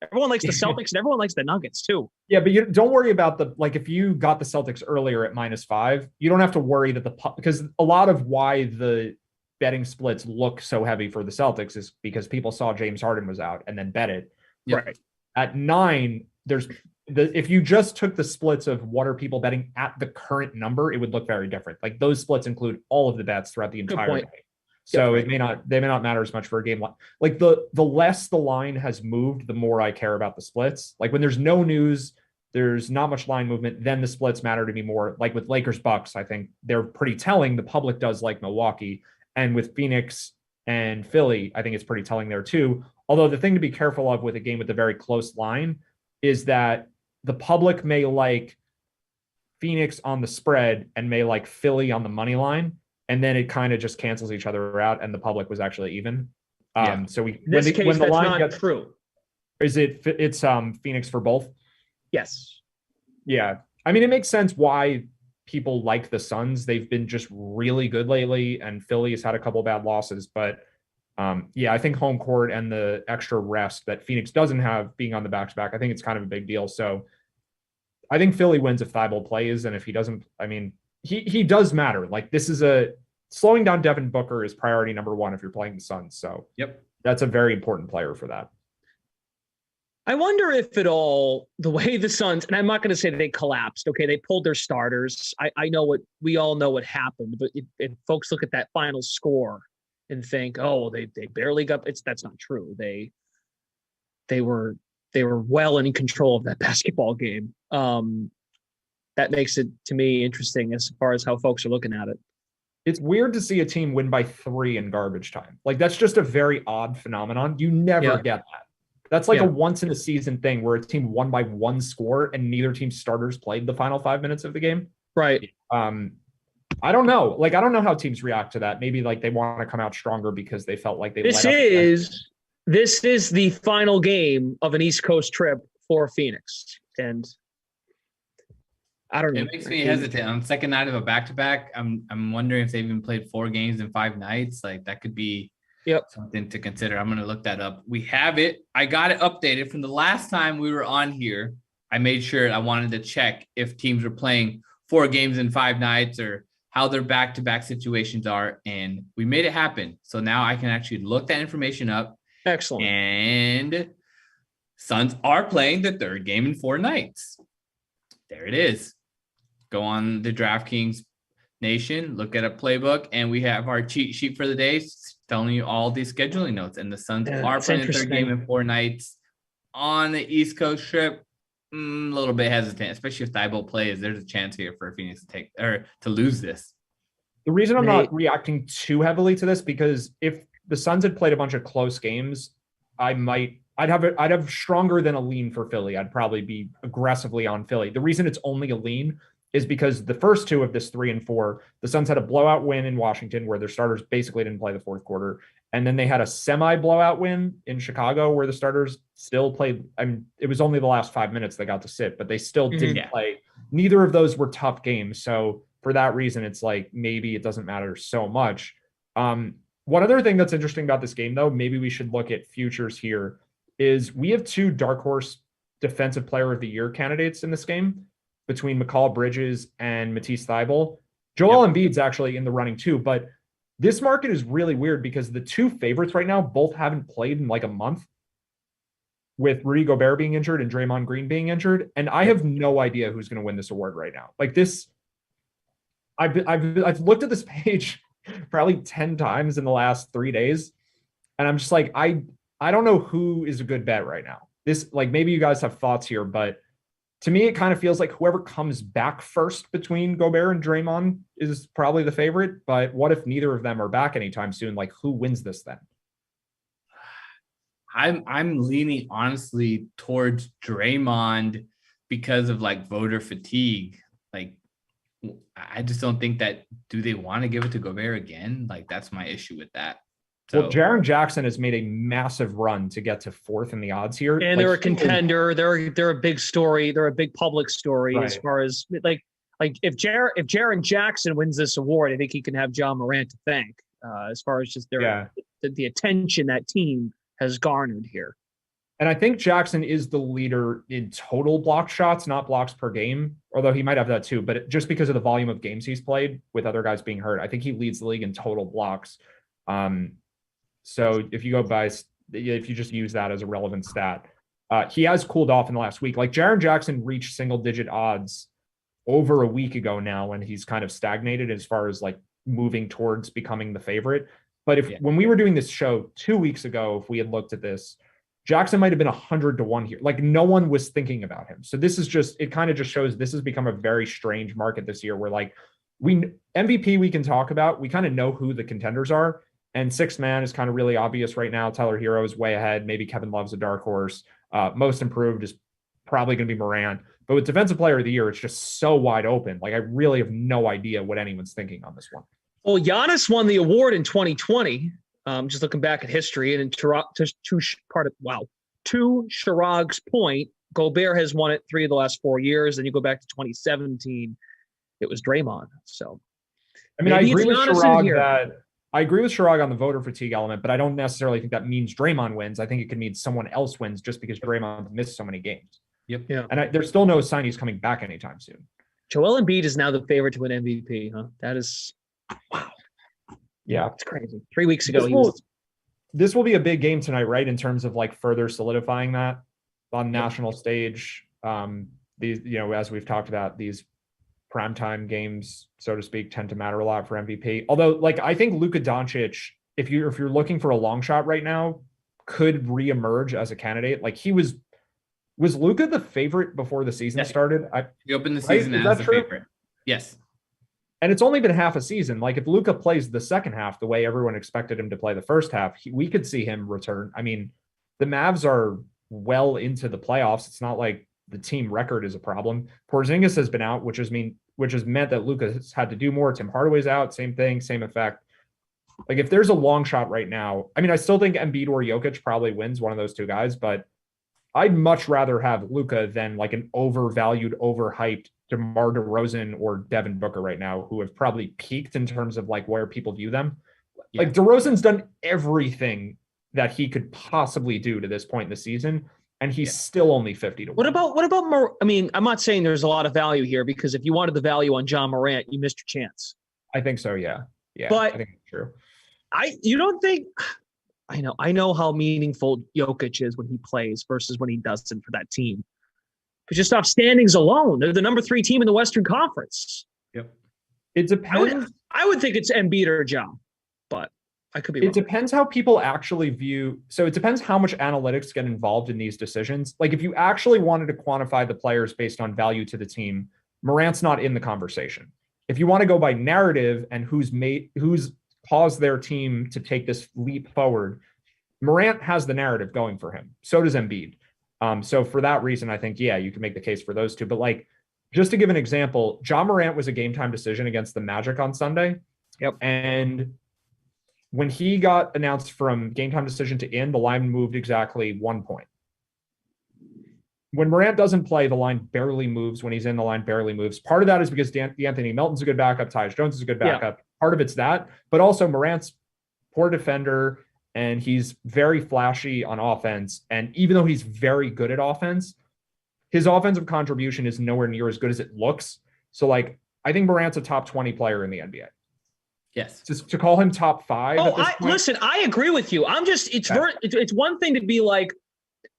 S1: Everyone likes the Celtics and everyone likes the Nuggets too.
S3: Yeah, but you don't worry about if you got the Celtics earlier at -5, you don't have to worry that because a lot of why the betting splits look so heavy for the Celtics is because people saw James Harden was out and then bet it.
S1: Yep. Right.
S3: At 9, if you just took the splits of what are people betting at the current number, it would look very different. Like those splits include all of the bets throughout the entire day. So they may not matter as much for a game. Like the less the line has moved, the more I care about the splits. Like when there's no news, there's not much line movement, then the splits matter to me more. Like with Lakers Bucks, I think they're pretty telling. The public does like Milwaukee. And with Phoenix and Philly, I think it's pretty telling there too. Although the thing to be careful of with a game with a very close line is that the public may like Phoenix on the spread and may like Philly on the money line. And then it kind of just cancels each other out, and the public was actually even. So when the line gets
S1: true,
S3: it's Phoenix for both?
S1: Yes.
S3: Yeah, I mean it makes sense why people like the Suns. They've been just really good lately, and Philly has had a couple of bad losses. But I think home court and the extra rest that Phoenix doesn't have being on the back-to-back, I think it's kind of a big deal. So I think Philly wins if Thibault plays, and if he doesn't, I mean. He does matter. Like this is slowing down Devin Booker is priority number 1 if you're playing the Suns. So that's a very important player for that.
S1: I wonder if at all the way the Suns, and I'm not going to say they collapsed. Okay, they pulled their starters. I know we all know what happened, but if folks look at that final score and think, oh, they barely got, that's not true. They were well in control of that basketball game. That makes it, to me, interesting as far as how folks are looking at it.
S3: It's weird to see a team win by 3 in garbage time. Like, that's just a very odd phenomenon. You never get that. That's like a once-in-a-season thing where a team won by 1 score and neither team's starters played the final 5 minutes of the game.
S1: Right.
S3: I don't know. Like, I don't know how teams react to that. Maybe, like, they want to come out stronger because they felt like they
S1: This is the final game of an East Coast trip for Phoenix. And I don't know.
S2: It makes me hesitate. On the second night of a back-to-back, I'm wondering if they've even played 4 games in 5 nights. Like that could be something to consider. I'm going to look that up. We have it. I got it updated from the last time we were on here. I made sure I wanted to check if teams were playing 4 games in 5 nights or how their back-to-back situations are. And we made it happen. So now I can actually look that information up.
S1: Excellent.
S2: And Suns are playing the 3rd game in 4 nights. There it is. Go on the DraftKings Nation, look at a playbook, and we have our cheat sheet for the day telling you all these scheduling notes. And the Suns are playing the 3rd game in 4 nights on the East Coast trip. A little bit hesitant, especially if Thibault plays. There's a chance here for Phoenix to lose this.
S3: The reason I'm not reacting too heavily to this, because if the Suns had played a bunch of close games, I'd have stronger than a lean for Philly. I'd probably be aggressively on Philly. The reason it's only a lean is because the first 2 of this 3 and 4, the Suns had a blowout win in Washington where their starters basically didn't play the 4th quarter. And then they had a semi-blowout win in Chicago where the starters still played. I mean, it was only the last 5 minutes they got to sit, but they still didn't play. Neither of those were tough games. So for that reason, it's like maybe it doesn't matter so much. One other thing that's interesting about this game, though, maybe we should look at futures here, is we have 2 dark horse defensive player of the year candidates in this game between McCall Bridges and Matisse Thybulle. Joel Embiid's actually in the running too, but this market is really weird because the 2 favorites right now both haven't played in like a month, with Rudy Gobert being injured and Draymond Green being injured. And I have no idea who's going to win this award right now. Like this, I've looked at this page probably 10 times in the last 3 days. And I'm just like, I don't know who is a good bet right now. This, like, maybe you guys have thoughts here, but to me, it kind of feels like whoever comes back first between Gobert and Draymond is probably the favorite. But what if neither of them are back anytime soon? Like, who wins this then?
S2: I'm leaning honestly towards Draymond because of like voter fatigue. Like, I just don't think that. Do they want to give it to Gobert again? Like, that's my issue with that.
S3: Well, Jaren Jackson has made a massive run to get to fourth in the odds here.
S1: And they're a contender. They're a big story. They're a big public story
S3: Right.
S1: as far as like if Jaren Jackson wins this award, I think he can have John Morant to thank as far as just the attention that team has garnered here.
S3: And I think Jackson is the leader in total block shots, not blocks per game, although he might have that too. But just because of the volume of games he's played with other guys being hurt, I think he leads the league in total blocks. So if you just use that as a relevant stat, he has cooled off in the last week. Like Jaren Jackson reached single digit odds over a week ago now when he's kind of stagnated as far as like moving towards becoming the favorite. But when we were doing this show 2 weeks ago, if we had looked at this, Jackson might have been 100-1 here. Like no one was thinking about him. So this is it kind of just shows this has become a very strange market this year where like MVP we can talk about, we kind of know who the contenders are. And sixth man is kind of really obvious right now. Tyler Hero is way ahead. Maybe Kevin Love's a dark horse. Most improved is probably going to be Morant. But with defensive player of the year, it's just so wide open. Like I really have no idea what anyone's thinking on this one.
S1: Well, Giannis won the award in 2020. Just looking back at history, and to Chirag's point, Gobert has won it 3 of the last 4 years. Then you go back to 2017, it was Draymond. So,
S3: I mean, I agree with Chirag on the voter fatigue element, but I don't necessarily think that means Draymond wins. I think it could mean someone else wins just because Draymond missed so many games.
S2: Yep.
S1: Yeah.
S3: And there's still no sign he's coming back anytime soon.
S1: Joel Embiid is now the favorite to win MVP. Huh? That is wow.
S3: Yeah,
S1: it's crazy. 3 weeks ago,
S3: this will be a big game tonight, right? In terms of like further solidifying that on national stage. These, as we've talked about, these primetime games, so to speak, tend to matter a lot for MVP. Although, like, I think Luka Doncic, if you're looking for a long shot right now, could reemerge as a candidate. Like was Luka the favorite before the season started?
S2: He opened the season as the favorite. Yes.
S3: And it's only been half a season. Like if Luka plays the second half the way everyone expected him to play the first half, we could see him return. I mean, the Mavs are well into the playoffs. It's not like the team record is a problem. Porzingis has been out, which has meant that Luka has had to do more. Tim Hardaway's out, same thing, same effect. Like if there's a long shot right now, I mean, I still think Embiid or Jokic probably wins, one of those two guys, but I'd much rather have Luka than like an overvalued, overhyped DeMar DeRozan or Devin Booker right now, who have probably peaked in terms of like where people view them. Yeah. Like DeRozan's done everything that he could possibly do to this point in the season, and he's still only 50-1.
S1: What about? I mean, I'm not saying there's a lot of value here because if you wanted the value on John Morant, you missed your chance.
S3: I think so. Yeah.
S1: But
S3: I think that's true.
S1: You don't think? I know how meaningful Jokic is when he plays versus when he doesn't for that team. But just off standings alone, they're the number 3 team in the Western Conference.
S3: Yep. It depends.
S1: I would think it's Embiid or Ja, but I could be wrong.
S3: It depends how people actually view. So it depends how much analytics get involved in these decisions. Like if you actually wanted to quantify the players based on value to the team, Morant's not in the conversation. If you want to go by narrative and who's caused their team to take this leap forward, Morant has the narrative going for him. So does Embiid. So for that reason, I think, you can make the case for those two. But like, just to give an example, John Morant was a game time decision against the Magic on Sunday.
S1: Yep.
S3: And when he got announced from game time decision to in, the line moved exactly 1 point. When Morant doesn't play, the line barely moves. When he's in, the line barely moves. Part of that is because Anthony Melton's a good backup. Tyus Jones is a good backup. Yeah. Part of it's that. But also Morant's poor defender, and he's very flashy on offense. And even though he's very good at offense, his offensive contribution is nowhere near as good as it looks. So, like, I think Morant's a top 20 player in the NBA.
S2: Yes.
S3: To call him top 5.
S1: Listen, I agree with you. It's one thing to be like,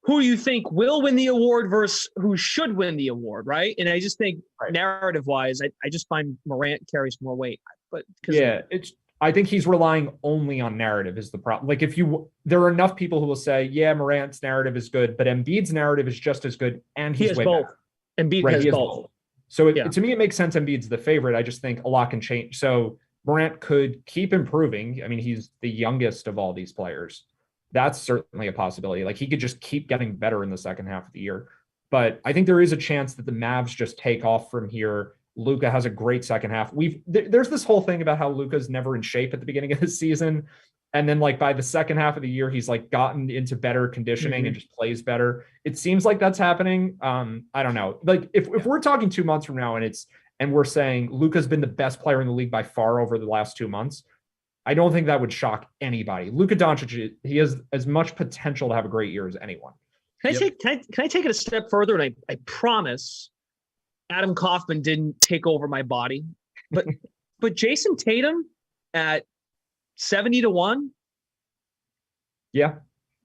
S1: who you think will win the award versus who should win the award, right? And I just think narrative-wise, I just find Morant carries more weight. But
S3: I think he's relying only on narrative is the problem. Like there are enough people who will say, Morant's narrative is good, but Embiid's narrative is just as good, and
S1: he has both. Embiid has both.
S3: So to me, it makes sense Embiid's the favorite. I just think a lot can change. So Morant could keep improving. I mean, he's the youngest of all these players. That's certainly a possibility. Like he could just keep getting better in the second half of the year. But I think there is a chance that the Mavs just take off from here. Luka has a great second half. There's this whole thing about how Luka's never in shape at the beginning of the season. And then like by the second half of the year, he's like gotten into better conditioning and just plays better. It seems like that's happening. I don't know. Like if we're talking 2 months from now and we're saying Luka's been the best player in the league by far over the last 2 months, I don't think that would shock anybody. Luka Doncic, he has as much potential to have a great year as anyone.
S1: Can I take it a step further? And I promise Adam Kaufman didn't take over my body, but Jason Tatum at 70-1.
S3: Yeah.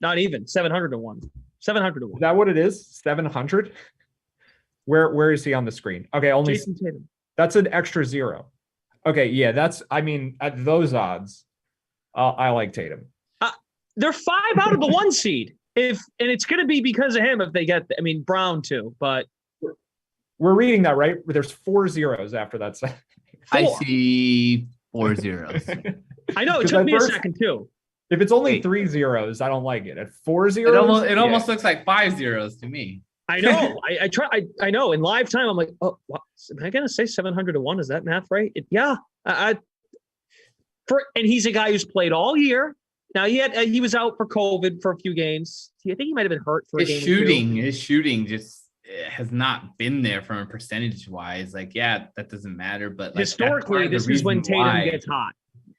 S1: Not even 700-1. 700-1.
S3: Is that what it is? 700? Where is he on the screen? Okay, only
S1: Jason Tatum.
S3: That's an extra 0. Okay, yeah, at those odds, I like Tatum.
S1: They're 5 out of the 1 seed. And it's going to be because of him if they get, Brown too, but.
S3: We're reading that, right? There's 4 zeros after that. 4.
S2: I see 4 zeros.
S1: I know, it took me a second too.
S3: If it's only 3 zeros, I don't like it. At 4 zeros?
S2: It almost looks like 5 zeros to me.
S1: I know. I know. In live time, I'm like, oh, what? Am I going to say 700-1? Is that math right? Yeah. And he's a guy who's played all year. Now he was out for COVID for a few games. I think he might have been hurt for a game.
S2: His shooting just has not been there from a percentage wise. Like, yeah, that doesn't matter. But like,
S1: historically, this is when Tatum gets hot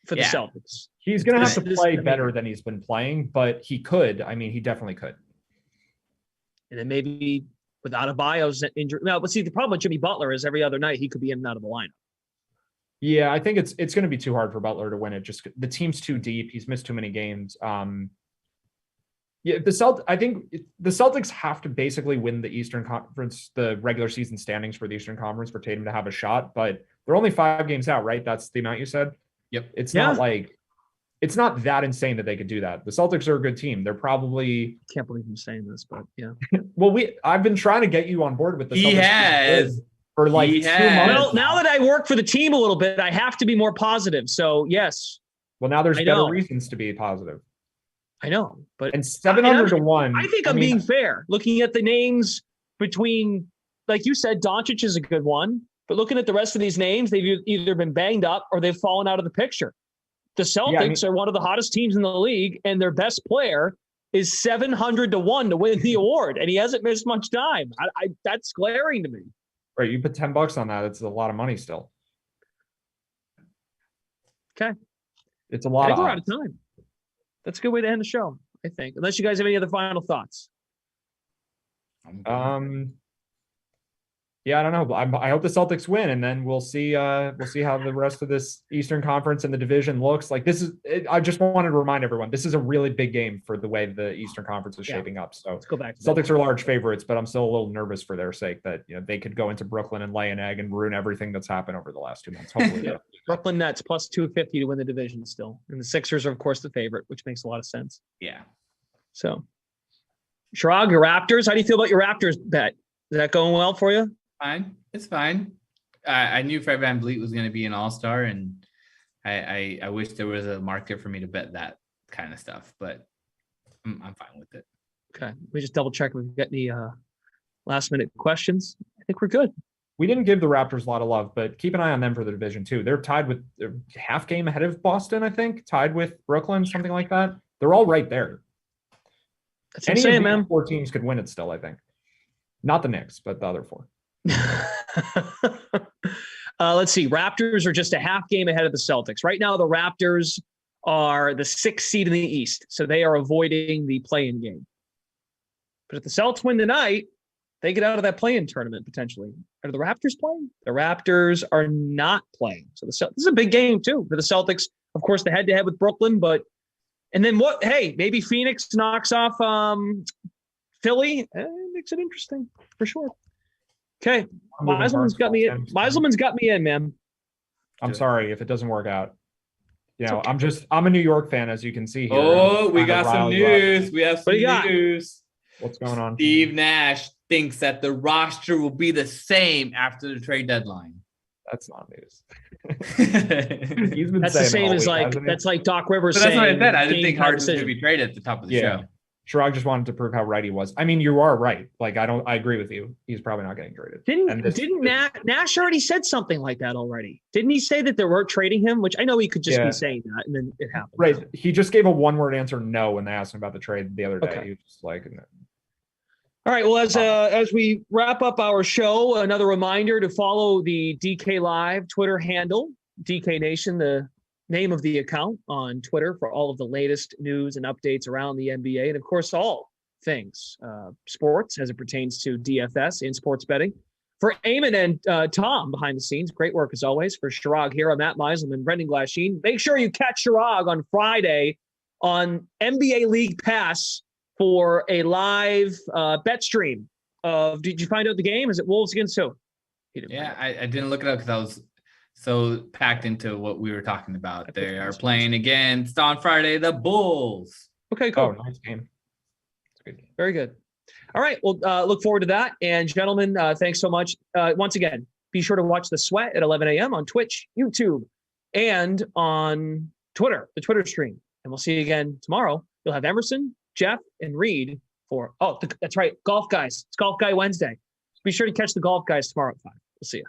S1: for the Celtics.
S3: He's going to have to play better than he's been playing, but he could. I mean, he definitely could.
S1: And then maybe without Adebayo's injury. Now, but see, the problem with Jimmy Butler is every other night he could be in and out of the lineup.
S3: Yeah, I think it's going to be too hard for Butler to win it. Just the team's too deep. He's missed too many games. I think the Celtics have to basically win the Eastern Conference, the regular season standings for the Eastern Conference for Tatum to have a shot. But they're only 5 games out, right? That's the amount you said.
S2: Yep.
S3: It's not that insane that they could do that. The Celtics are a good team. They're probably.
S1: Can't believe I'm saying this, but yeah.
S3: Well, I've been trying to get you on board with the Celtics.
S2: He has.
S3: For like 2 months.
S1: Well, now that I work for the team a little bit, I have to be more positive. So yes.
S3: Well, now there's better reasons to be positive.
S1: I know, but
S3: 700-1.
S1: I think I'm being fair. Looking at the names between, like you said, Doncic is a good one, but looking at the rest of these names, they've either been banged up or they've fallen out of the picture. The Celtics are one of the hottest teams in the league, and their best player is 700-1 to win the award, and he hasn't missed much time. That's glaring to me.
S3: Right, you put $10 on that. It's a lot of money still.
S1: Okay,
S3: it's a lot.
S1: We're out of time. That's a good way to end the show, I think. Unless you guys have any other final thoughts. Yeah, I don't know. I hope the Celtics win, and then we'll see. We'll see how the rest of this Eastern Conference and the division looks. Like I just wanted to remind everyone, this is a really big game for the way the Eastern Conference is shaping up. So let's go back.
S3: Celtics are large favorites, but I'm still a little nervous for their sake that they could go into Brooklyn and lay an egg and ruin everything that's happened over the last 2 months. Hopefully,
S1: Brooklyn Nets plus 250 to win the division still, and the Sixers are of course the favorite, which makes a lot of sense.
S2: Yeah.
S1: So, Shrog, your Raptors. How do you feel about your Raptors bet? Is that going well for you?
S2: Fine. It's fine. I knew Fred VanVleet was going to be an all-star, and I wish there was a market for me to bet that kind of stuff, but I'm fine with it.
S1: Okay. We just double check if we've got any last-minute questions. I think we're good.
S3: We didn't give the Raptors a lot of love, but keep an eye on them for the division too. They're tied with half game ahead of Boston, I think, tied with Brooklyn, something like that. They're all right there.
S1: That's insane, man.
S3: 4 teams could win it still, I think. Not the Knicks, but the other 4.
S1: Let's see. Raptors are just a half game ahead of the Celtics. Right now, the Raptors are the 6th seed in the East, so they are avoiding the play-in game. But if the Celtics win tonight, they get out of that play-in tournament potentially. Are the Raptors playing? The Raptors are not playing. So this is a big game too for the Celtics. Of course, the head-to-head with Brooklyn, and then what? Hey, maybe Phoenix knocks off Philly. Makes it interesting for sure. Okay, Meiselman's got me in. Meiselman's got me in, man.
S3: I'm sorry if it doesn't work out. I'm a New York fan, as you can see here.
S2: Oh, we got some news. We have some news.
S3: What's going on?
S2: Steve Nash thinks that the roster will be the same after the trade deadline.
S3: That's not news.
S1: He's been that's the same as that's like Doc Rivers saying.
S2: That's what I said. I didn't think Harden was going to be traded at the top of the show.
S3: Chirag just wanted to prove how right he was. I mean, you are right. Like, I agree with you. He's probably not getting traded.
S1: Didn't Nash already said something like that already? Didn't he say that they weren't trading him? Which I know he could just be saying that, and then it happened.
S3: Right. He just gave a one-word answer no when they asked him about the trade the other day.
S1: Okay.
S3: He was just like, no.
S1: All right. Well, as we wrap up our show, another reminder to follow the DK Live Twitter handle, DK Nation, the name of the account on Twitter for all of the latest news and updates around the NBA. And of course, all things sports as it pertains to DFS and sports betting. For Eamon and Tom behind the scenes, great work as always. For Chirag here, I'm Matt Meiselman, Brendan Glasheen. Make sure you catch Chirag on Friday on NBA League Pass for a live bet stream of, did you find out the game? Is it Wolves against who?
S2: Yeah, I didn't look it up because I was so packed into what we were talking about. They are playing against on Friday, the Bulls.
S1: Okay, cool.
S3: Oh, nice game. It's good.
S1: Very good. All right. Well, look forward to that. And gentlemen, thanks so much. Once again, be sure to watch The Sweat at 11 a.m. on Twitch, YouTube, and on Twitter, the Twitter stream. And we'll see you again tomorrow. You'll have Emerson, Jeff, and Reed for, that's right, Golf Guys. It's Golf Guy Wednesday. Be sure to catch the Golf Guys tomorrow at 5. We'll see you.